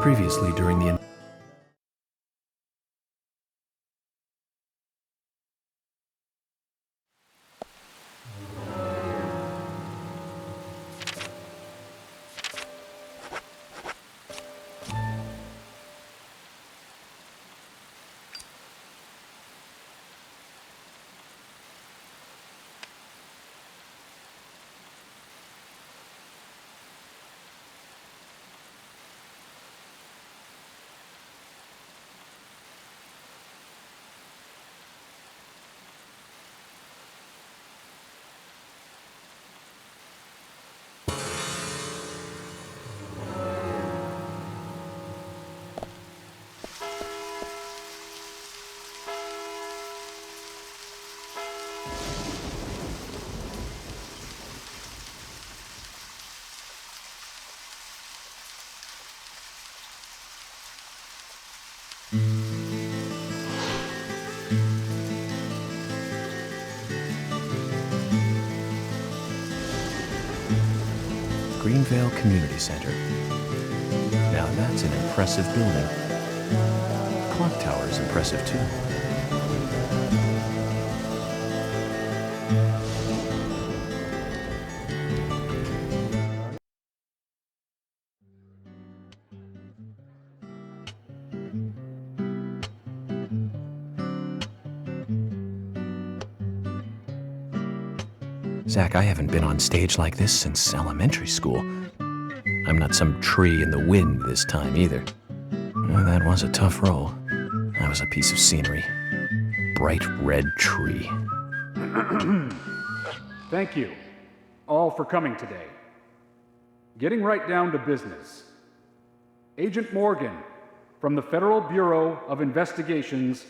Previously during the Greenvale Community Center. Now that's an impressive building. Clock tower is impressive too. Zach, I haven't been on stage like this since elementary school. I'm not some tree in the wind this time either. Well, that was a tough role. That was a piece of scenery. Bright red tree. Thank you all for coming today. Getting right down to business. Agent Morgan from the Federal Bureau of Investigations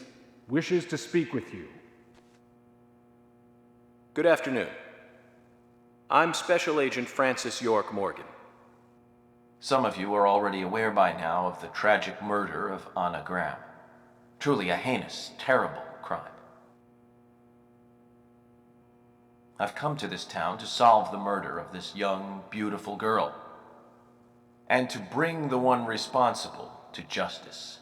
wishes to speak with you. Good afternoon. I'm Special Agent Francis York Morgan. Some of you are already aware by now of the tragic murder of Anna Graham. Truly a heinous, terrible crime. I've come to this town to solve the murder of this young, beautiful girl, and to bring the one responsible to justice.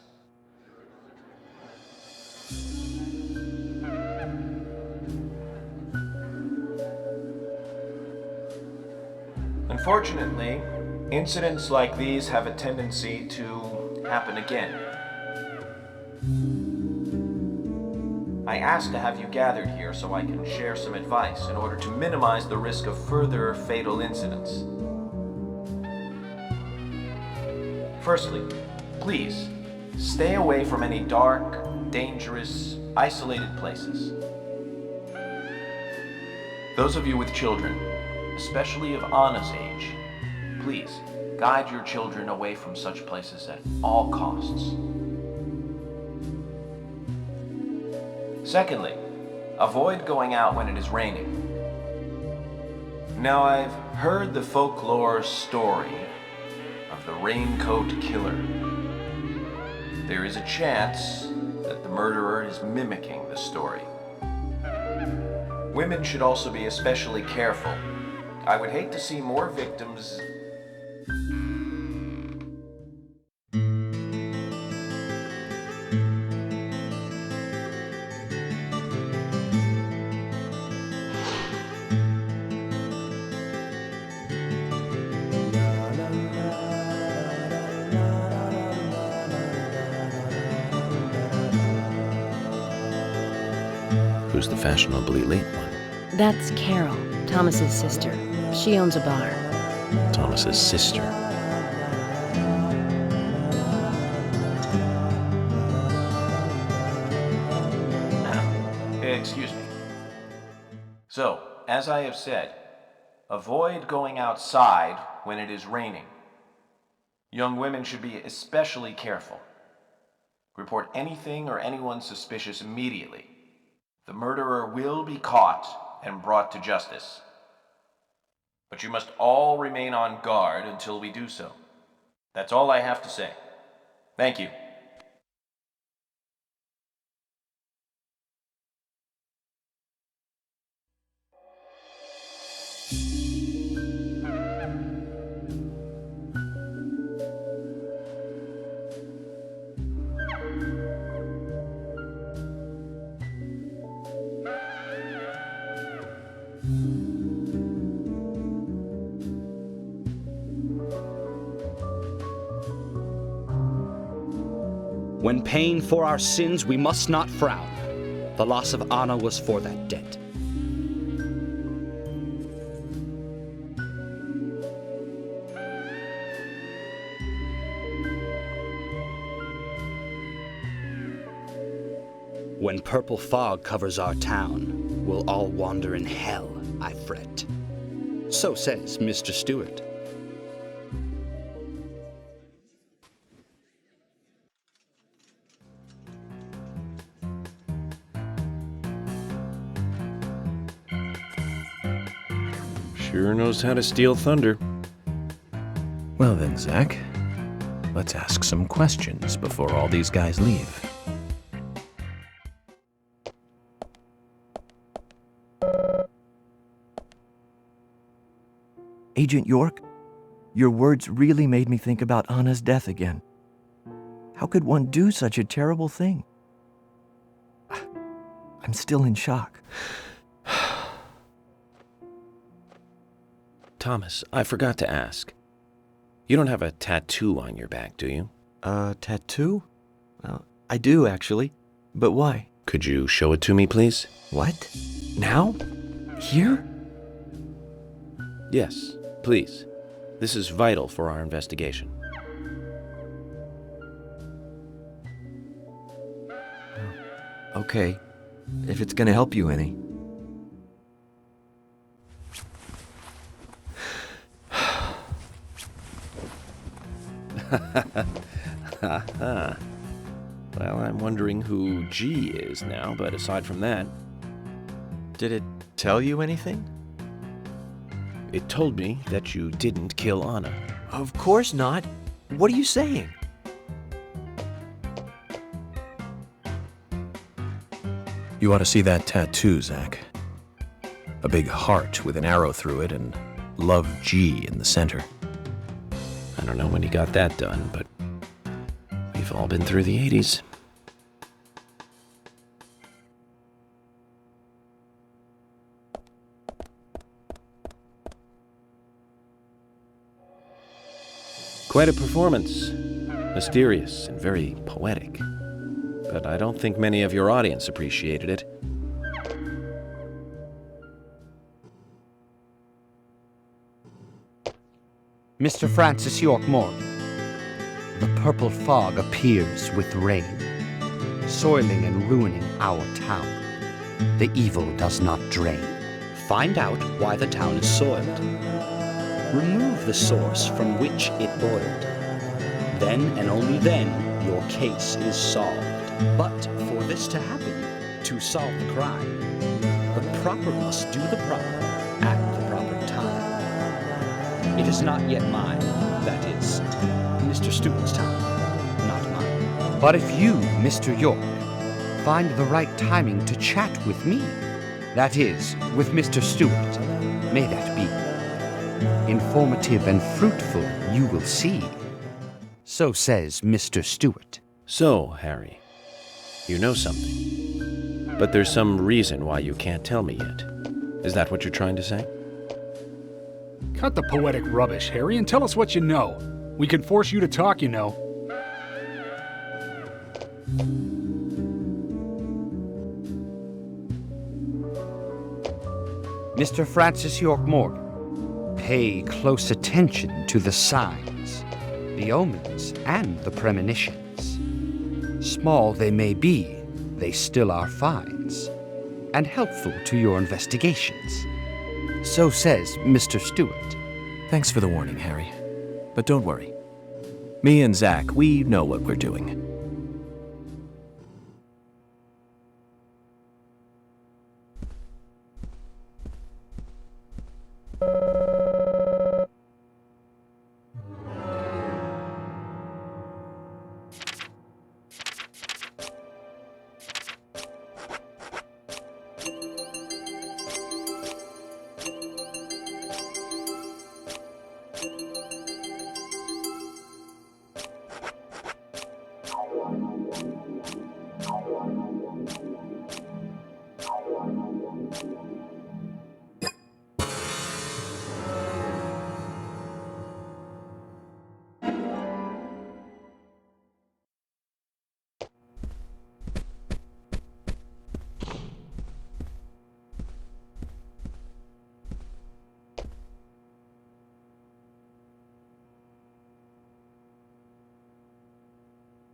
Unfortunately, incidents like these have a tendency to happen again. I asked to have you gathered here so I can share some advice in order to minimize the risk of further fatal incidents. Firstly, please, stay away from any dark, dangerous, isolated places. Those of you with children, especially of Anna's age, please guide your children away from such places at all costs. Secondly, avoid going out when it is raining. Now, I've heard the folklore story of the raincoat killer. There is a chance that the murderer is mimicking the story. Women should also be especially careful. I would hate to see more victims. Who's the fashionably late one? That's Carol, Thomas's sister. She owns a bar. Thomas's sister. Excuse me. So, as I have said, avoid going outside when it is raining. Young women should be especially careful. Report anything or anyone suspicious immediately. The murderer will be caught and brought to justice. But you must all remain on guard until we do so. That's all I have to say. Thank you. When paying for our sins, we must not frown. The loss of Anna was for that debt. When purple fog covers our town, we'll all wander in hell, I fret. So says Mr. Stewart. Sure knows how to steal thunder. Well then, Zach, let's ask some questions before all these guys leave. Agent York, your words really made me think about Anna's death again. How could one do such a terrible thing? I'm still in shock. Thomas, I forgot to ask. You don't have a tattoo on your back, do you? Tattoo? I do, actually. But why? Could you show it to me, please? What? Now? Here? Yes, please. This is vital for our investigation. Okay, if it's gonna help you any. Well, I'm wondering who G is now, but aside from that, Did it tell you anything? it told me that you didn't kill Anna. Of course not. What are you saying? You ought to see that tattoo, Zach. A big heart with an arrow through it and Love G in the center. I don't know when he got that done, but we've all been through the 80s. Quite a performance. Mysterious and very poetic. But I don't think many of your audience appreciated it. Mr. Francis York Morgan, the purple fog appears with rain, soiling and ruining our town. The evil does not drain. Find out why the town is soiled. Remove the source from which it boiled. Then and only then your case is solved. But for this to happen, to solve the crime, the proper must do the proper at the proper time. It is not yet mine, that is, Mr. Stewart's time, not mine. But if you, Mr. York, find the right timing to chat with me, that is, with Mr. Stewart, may that be. Informative and fruitful, you will see. So says Mr. Stewart. So, Harry, you know something. But there's some reason why you can't tell me yet. Is that what you're trying to say? Cut the poetic rubbish, Harry, and tell us what you know. We can force you to talk, you know. Mr. Francis York Morgan, pay close attention to the signs, the omens, and the premonitions. Small they may be, they still are finds, and helpful to your investigations. So says Mr. Stewart. Thanks for the warning, Harry. But don't worry. Me and Zach, we know what we're doing.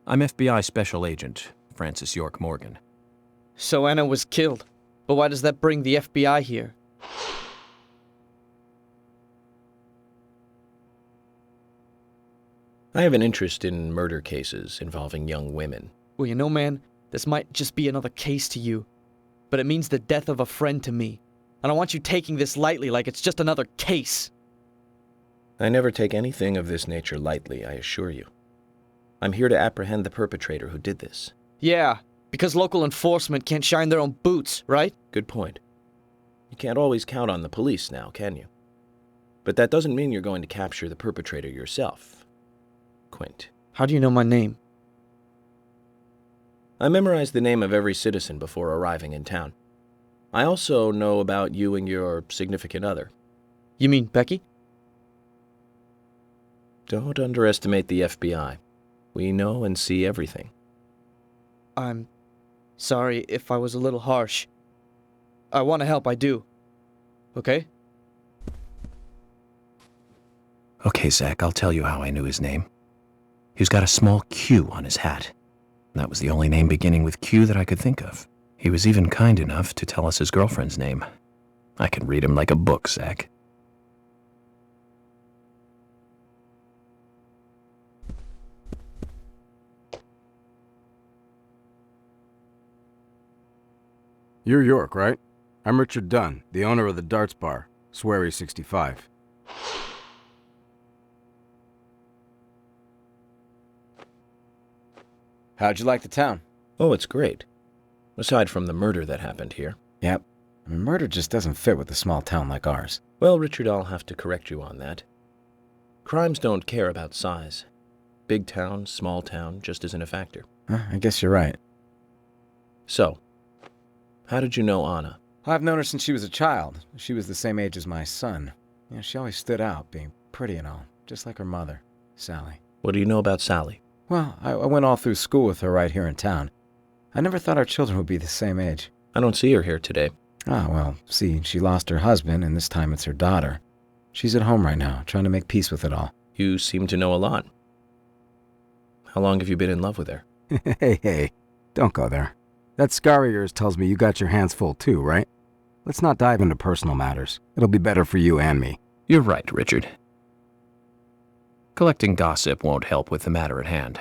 I'm FBI Special Agent Francis York Morgan. So Anna was killed. But why does that bring the FBI here? I have an interest in murder cases involving young women. Well, you know, man, this might just be another case to you. But it means the death of a friend to me. I don't want you taking this lightly like it's just another case. I never take anything of this nature lightly, I assure you. I'm here to apprehend the perpetrator who did this. Yeah, because local enforcement can't shine their own boots, right? Good point. You can't always count on the police now, can you? But that doesn't mean you're going to capture the perpetrator yourself. Quint. How do you know my name? I memorized the name of every citizen before arriving in town. I also know about you and your significant other. You mean Becky? Don't underestimate the FBI. We know and see everything. I'm sorry if I was a little harsh. I want to help, I do. Okay? Okay, Zach, I'll tell you how I knew his name. He's got a small Q on his hat. That was the only name beginning with Q that I could think of. He was even kind enough to tell us his girlfriend's name. I can read him like a book, Zach. You're York, right? I'm Richard Dunn, the owner of the Darts Bar, Swery 65. How'd you like the town? Oh, it's great. Aside from the murder that happened here. Yep. I mean, murder just doesn't fit with a small town like ours. Well, Richard, I'll have to correct you on that. Crimes don't care about size. Big town, small town, just isn't a factor. I guess you're right. So, how did you know Anna? I've known her since she was a child. She was the same age as my son. You know, she always stood out, being pretty and all, just like her mother, Sally. What do you know about Sally? Well, I went all through school with her right here in town. I never thought our children would be the same age. I don't see her here today. Ah, well, see, she lost her husband, and this time it's her daughter. She's at home right now, trying to make peace with it all. You seem to know a lot. How long have you been in love with her? Hey, don't go there. That scar of yours tells me you got your hands full too, right? Let's not dive into personal matters. It'll be better for you and me. You're right, Richard. Collecting gossip won't help with the matter at hand.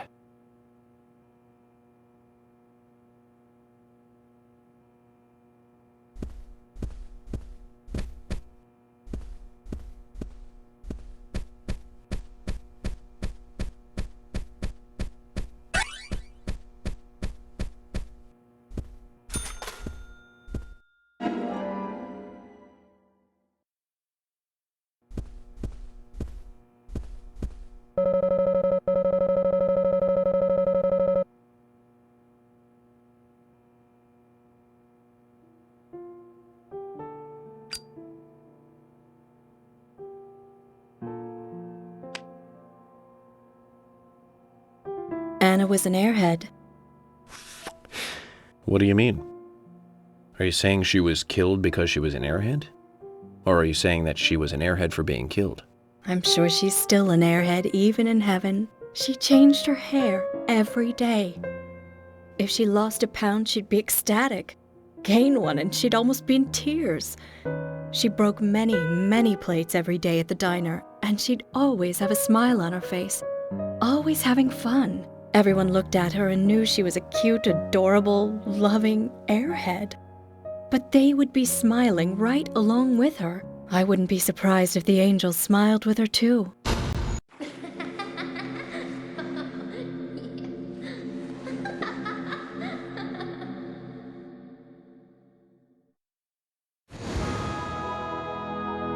Anna was an airhead. What do you mean? Are you saying she was killed because she was an airhead? Or are you saying that she was an airhead for being killed? I'm sure she's still an airhead, even in heaven. She changed her hair every day. If she lost a pound, she'd be ecstatic. Gain one, and she'd almost be in tears. She broke many, many plates every day at the diner, and she'd always have a smile on her face. Always having fun. Everyone looked at her and knew she was a cute, adorable, loving airhead. But they would be smiling right along with her. I wouldn't be surprised if the angels smiled with her too.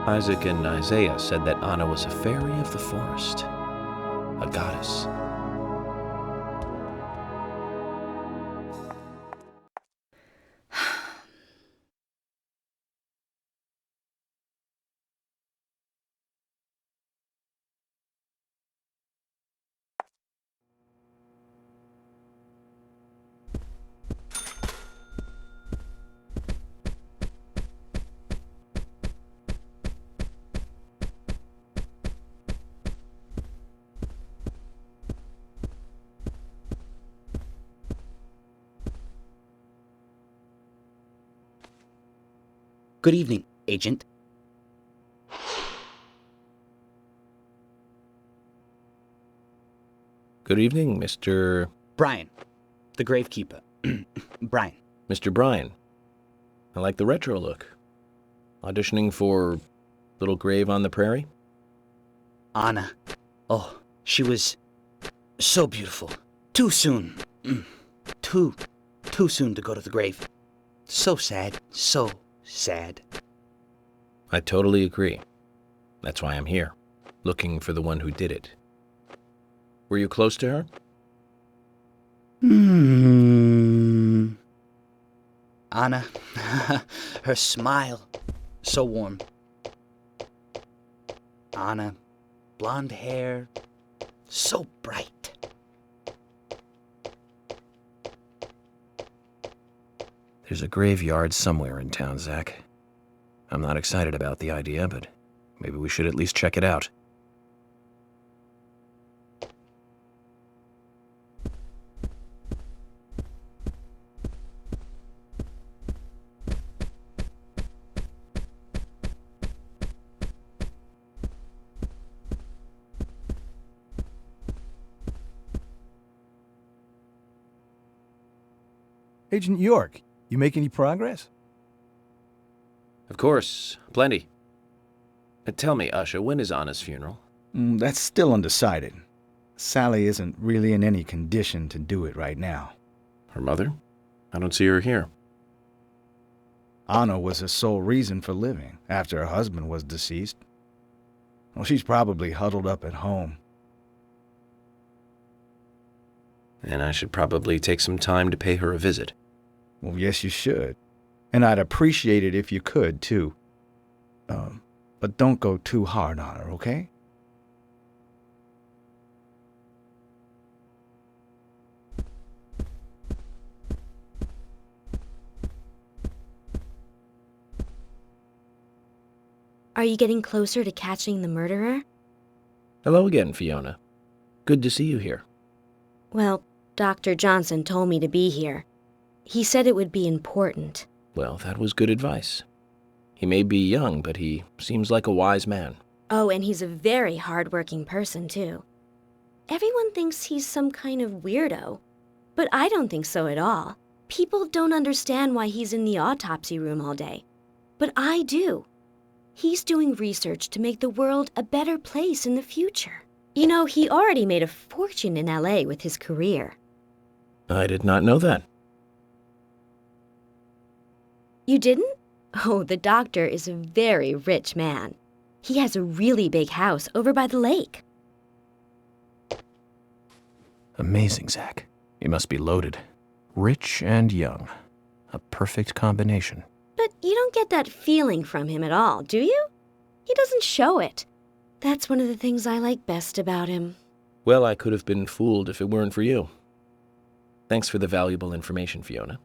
Isaac and Isaiah said that Anna was a fairy of the forest, a goddess. Good evening, Agent. Good evening, Mr. Brian, the gravekeeper. Brian. Mr. Bryan. I like the retro look. Auditioning for Little Grave on the Prairie? Anna. Oh, she was so beautiful. Too soon. Too soon to go to the grave. So sad. So sad. I totally agree. That's why I'm here, looking for the one who did it. Were you close to her? Anna. Her smile. So warm. Anna. Blonde hair. So bright. There's a graveyard somewhere in town, Zach. I'm not excited about the idea, but maybe we should at least check it out. Agent York, you make any progress? Of course, plenty. Tell me, Usha, when is Anna's funeral? That's still undecided. Sally isn't really in any condition to do it right now. Her mother? I don't see her here. Anna was her sole reason for living after her husband was deceased. Well, she's probably huddled up at home. And I should probably take some time to pay her a visit. Well, yes, you should. And I'd appreciate it if you could, too. But don't go too hard on her, okay? Are you getting closer to catching the murderer? Hello again, Fiona. Good to see you here. Well, Dr. Johnson told me to be here. He said it would be important. Well, that was good advice. He may be young, but he seems like a wise man. Oh, and he's a very hard-working person, too. Everyone thinks he's some kind of weirdo, but I don't think so at all. People don't understand why he's in the autopsy room all day, but I do. He's doing research to make the world a better place in the future. You know, he already made a fortune in LA with his career. I did not know that. You didn't? Oh, the doctor is a very rich man. He has a really big house over by the lake. Amazing, Zach. He must be loaded. Rich and young. A perfect combination. But you don't get that feeling from him at all, do you? He doesn't show it. That's one of the things I like best about him. Well, I could have been fooled if it weren't for you. Thanks for the valuable information, Fiona.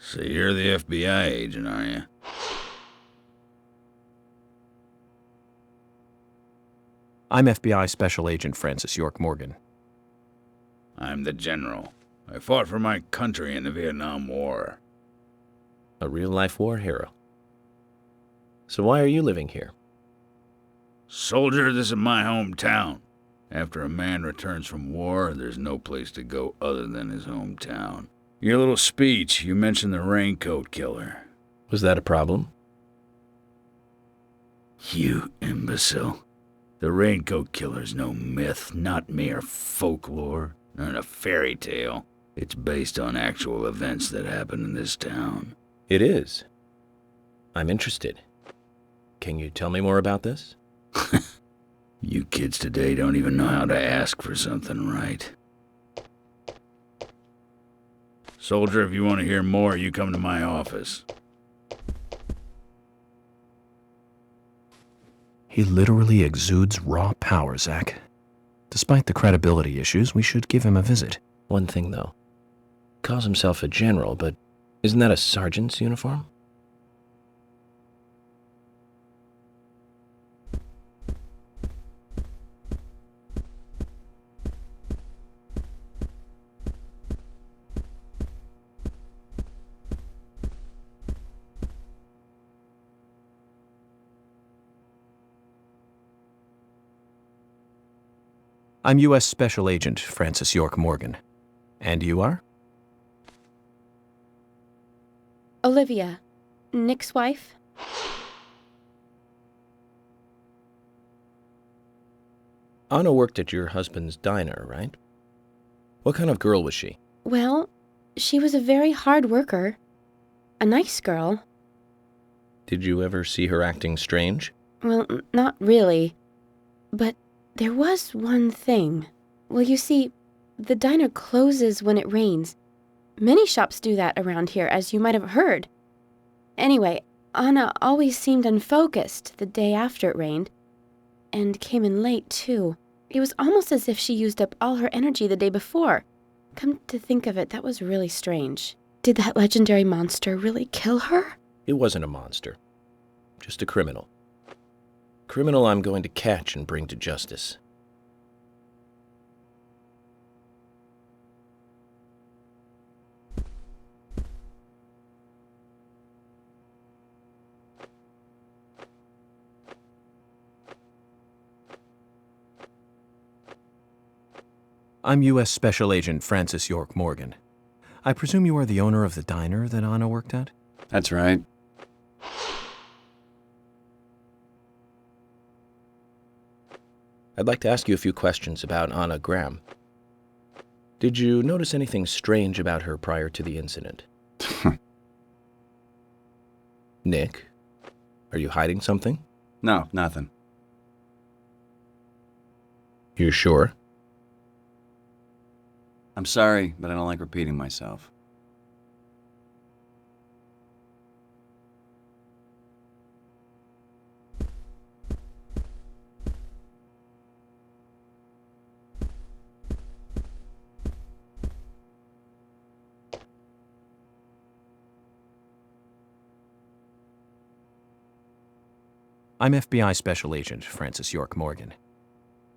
So you're the FBI agent, are you? I'm FBI Special Agent Francis York Morgan. I'm the general. I fought for my country in the Vietnam War. A real-life war hero. So why are you living here? Soldier, this is my hometown. After a man returns from war, there's no place to go other than his hometown. Your little speech, you mentioned the raincoat killer. Was that a problem? You imbecile. The raincoat killer's no myth, not mere folklore, not a fairy tale. It's based on actual events that happened in this town. It is. I'm interested. Can you tell me more about this? You kids today don't even know how to ask for something right. Soldier, if you want to hear more, you come to my office. He literally exudes raw power, Zach. Despite the credibility issues, we should give him a visit. One thing, though. Calls himself a general, but isn't that a sergeant's uniform? I'm U.S. Special Agent Francis York Morgan. And you are? Olivia, Nick's wife. Anna worked at your husband's diner, right? What kind of girl was she? Well, she was a very hard worker. A nice girl. Did you ever see her acting strange? Well, not really. But there was one thing. Well, you see, the diner closes when it rains. Many shops do that around here, as you might have heard. Anyway, Anna always seemed unfocused the day after it rained, and came in late, too. It was almost as if she used up all her energy the day before. Come to think of it, that was really strange. Did that legendary monster really kill her? It wasn't a monster. Just a criminal. Criminal I'm going to catch and bring to justice. I'm U.S. Special Agent Francis York Morgan. I presume you are the owner of the diner that Anna worked at? That's right. I'd like to ask you a few questions about Anna Graham. Did you notice anything strange about her prior to the incident? Nick, are you hiding something? No, nothing. You sure? I'm sorry, but I don't like repeating myself. I'm FBI Special Agent Francis York Morgan.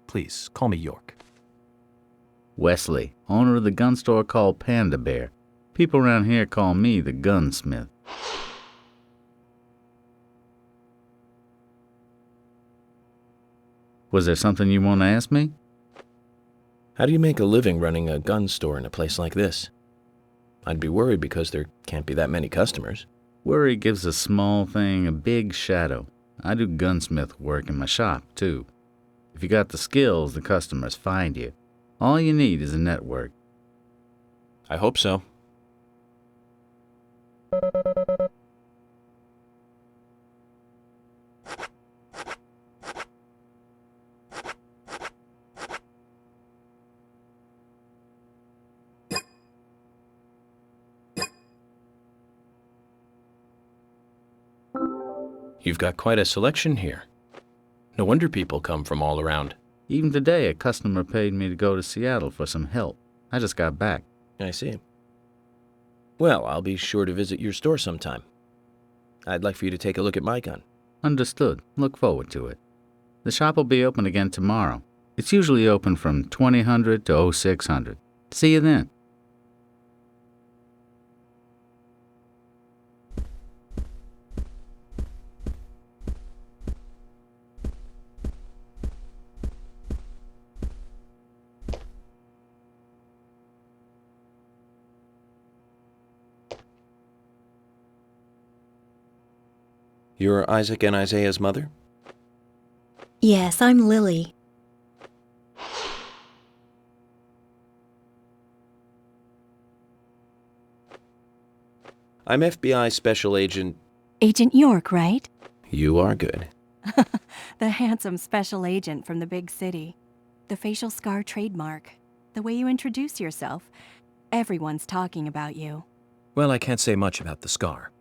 Please, call me York. Wesley, owner of the gun store called Panda Bear. People around here call me the gunsmith. Was there something you want to ask me? How do you make a living running a gun store in a place like this? I'd be worried because there can't be that many customers. Worry gives a small thing a big shadow. I do gunsmith work in my shop, too. If you got the skills, the customers find you. All you need is a network. I hope so. You've got quite a selection here. No wonder people come from all around. Even today, a customer paid me to go to Seattle for some help. I just got back. I see. Well, I'll be sure to visit your store sometime. I'd like for you to take a look at my gun. Understood. Look forward to it. The shop will be open again tomorrow. It's usually open from 2000 to 0600. See you then. You're Isaac and Isaiah's mother? Yes, I'm Lily. I'm FBI Special Agent... Agent York, right? You are good. The handsome special agent from the big city. The facial scar trademark. The way you introduce yourself. Everyone's talking about you. Well, I can't say much about the scar.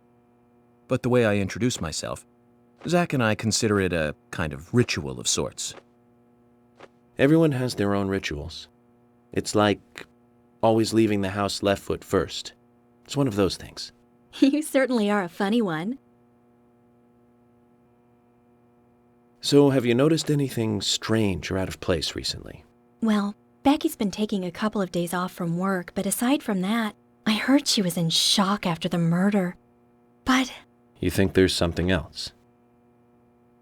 But the way I introduce myself, Zach and I consider it a kind of ritual of sorts. Everyone has their own rituals. It's like always leaving the house left foot first. It's one of those things. You certainly are a funny one. So, have you noticed anything strange or out of place recently? Well, Becky's been taking a couple of days off from work, but aside from that, I heard she was in shock after the murder. But, You think there's something else?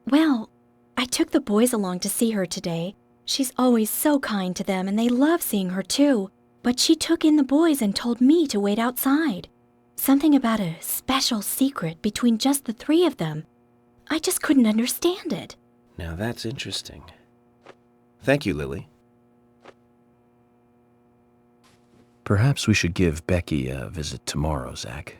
well, I took the boys along to see her today. She's always so kind to them, and they love seeing her too. But she took in the boys and told me to wait outside. Something about a special secret between just the three of them. I just couldn't understand it. Now that's interesting. Thank you, Lily. Perhaps we should give Becky a visit tomorrow, Zach.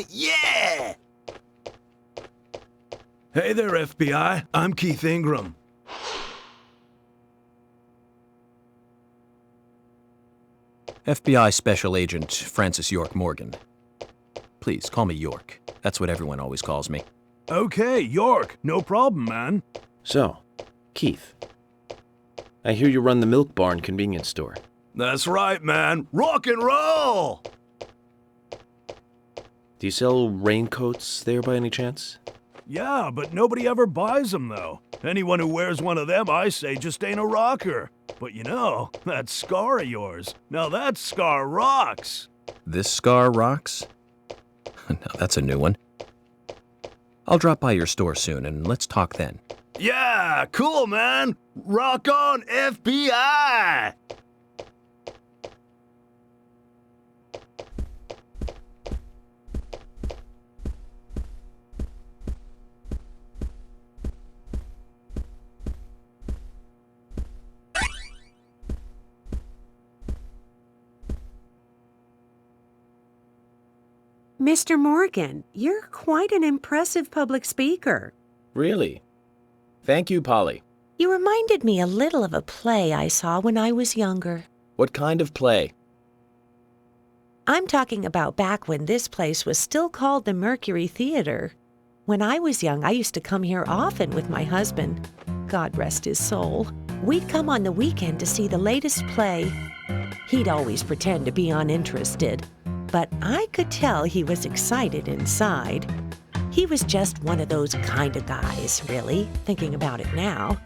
Yeah! Hey there, FBI. I'm Keith Ingram. FBI Special Agent Francis York Morgan. Please, call me York. That's what everyone always calls me. Okay, York. No problem, man. So, Keith, I hear you run the Milk Barn convenience store. That's right, man. Rock and roll! Do you sell raincoats there by any chance? Yeah, but nobody ever buys them, though. Anyone who wears one of them, I say, just ain't a rocker. But you know, that scar of yours, now that scar rocks. This scar rocks? Now that's a new one. I'll drop by your store soon and let's talk then. Yeah, cool, man. Rock on, FBI! Mr. Morgan, you're quite an impressive public speaker. Really? Thank you, Polly. You reminded me a little of a play I saw when I was younger. What kind of play? I'm talking about back when this place was still called the Mercury Theater. When I was young, I used to come here often with my husband. God rest his soul. We'd come on the weekend to see the latest play. He'd always pretend to be uninterested, but I could tell he was excited inside. He was just one of those kind of guys, really, thinking about it now.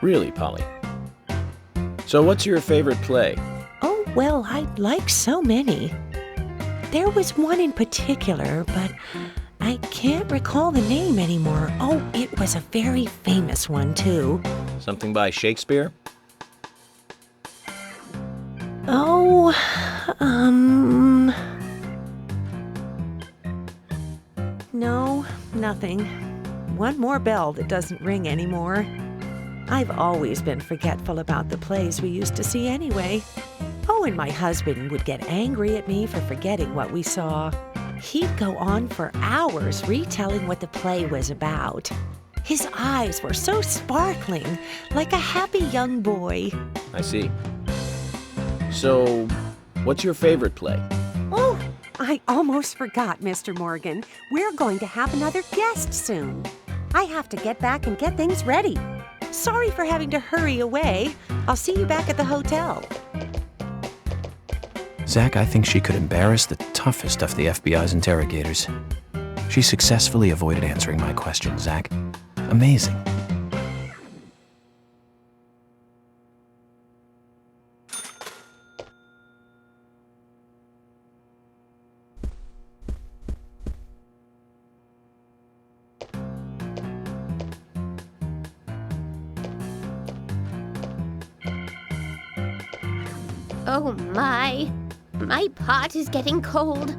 Really, Polly? So what's your favorite play? Oh, well, I like so many. There was one in particular, but I can't recall the name anymore. Oh, it was a very famous one, too. Something by Shakespeare? Oh, no, nothing. One more bell that doesn't ring anymore. I've always been forgetful about the plays we used to see anyway. Oh, and my husband would get angry at me for forgetting what we saw. He'd go on for hours retelling what the play was about. His eyes were so sparkling, like a happy young boy. I see. So, what's your favorite play? Oh, I almost forgot, Mr. Morgan. We're going to have another guest soon. I have to get back and get things ready. Sorry for having to hurry away. I'll see you back at the hotel. Zach, I think she could embarrass the toughest of the FBI's interrogators. She successfully avoided answering my question, Zach. Amazing. Oh my pot is getting cold.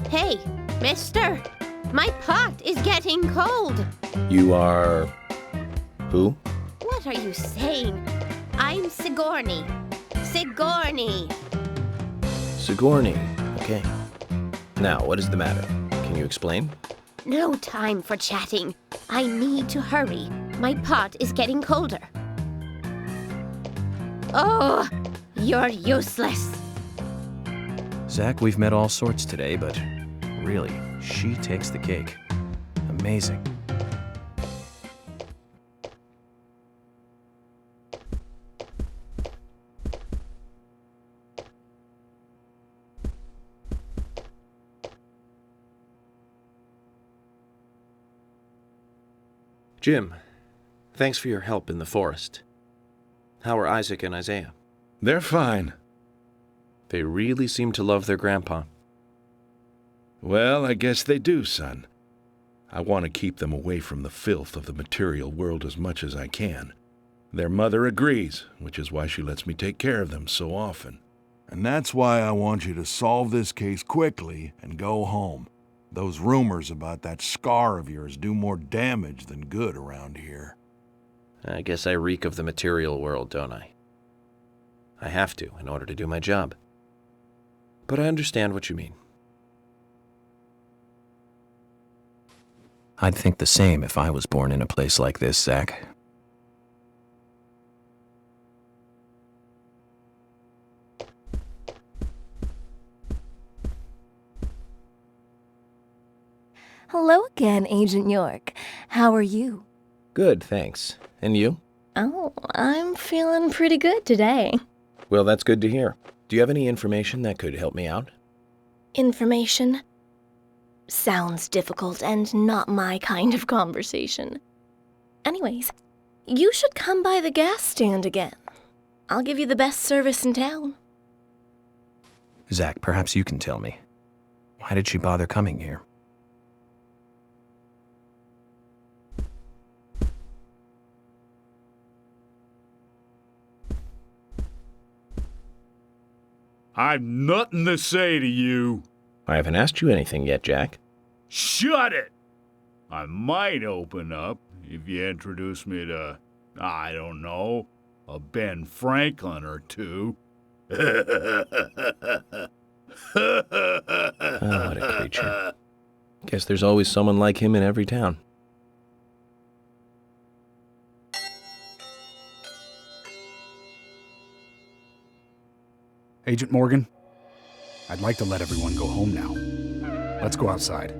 Hey, mister, my pot is getting cold. You are... who? What are you saying? I'm Sigourney. Sigourney. Sigourney. Okay. Now, what is the matter? Can you explain? No time for chatting. I need to hurry. My pot is getting colder. Oh, you're useless. Zach, we've met all sorts today, but really, she takes the cake. Amazing. Jim, thanks for your help in the forest. How are Isaac and Isaiah? They're fine. They really seem to love their grandpa. Well, I guess they do, son. I want to keep them away from the filth of the material world as much as I can. Their mother agrees, which is why she lets me take care of them so often. And that's why I want you to solve this case quickly and go home. Those rumors about that scar of yours do more damage than good around here. I guess I reek of the material world, don't I? I have to, in order to do my job. But I understand what you mean. I'd think the same if I was born in a place like this, Zach. Hello again, Agent York. How are you? Good, thanks. And you? Oh, I'm feeling pretty good today. Well, that's good to hear. Do you have any information that could help me out? Information? Sounds difficult and not my kind of conversation. Anyways, you should come by the gas stand again. I'll give you the best service in town. Zach, perhaps you can tell me. Why did she bother coming here? I've nothing to say to you. I haven't asked you anything yet, Jack. Shut it! I might open up if you introduce me to, I don't know, a Ben Franklin or two. Oh, what a creature. Guess there's always someone like him in every town. Agent Morgan, I'd like to let everyone go home now. Let's go outside.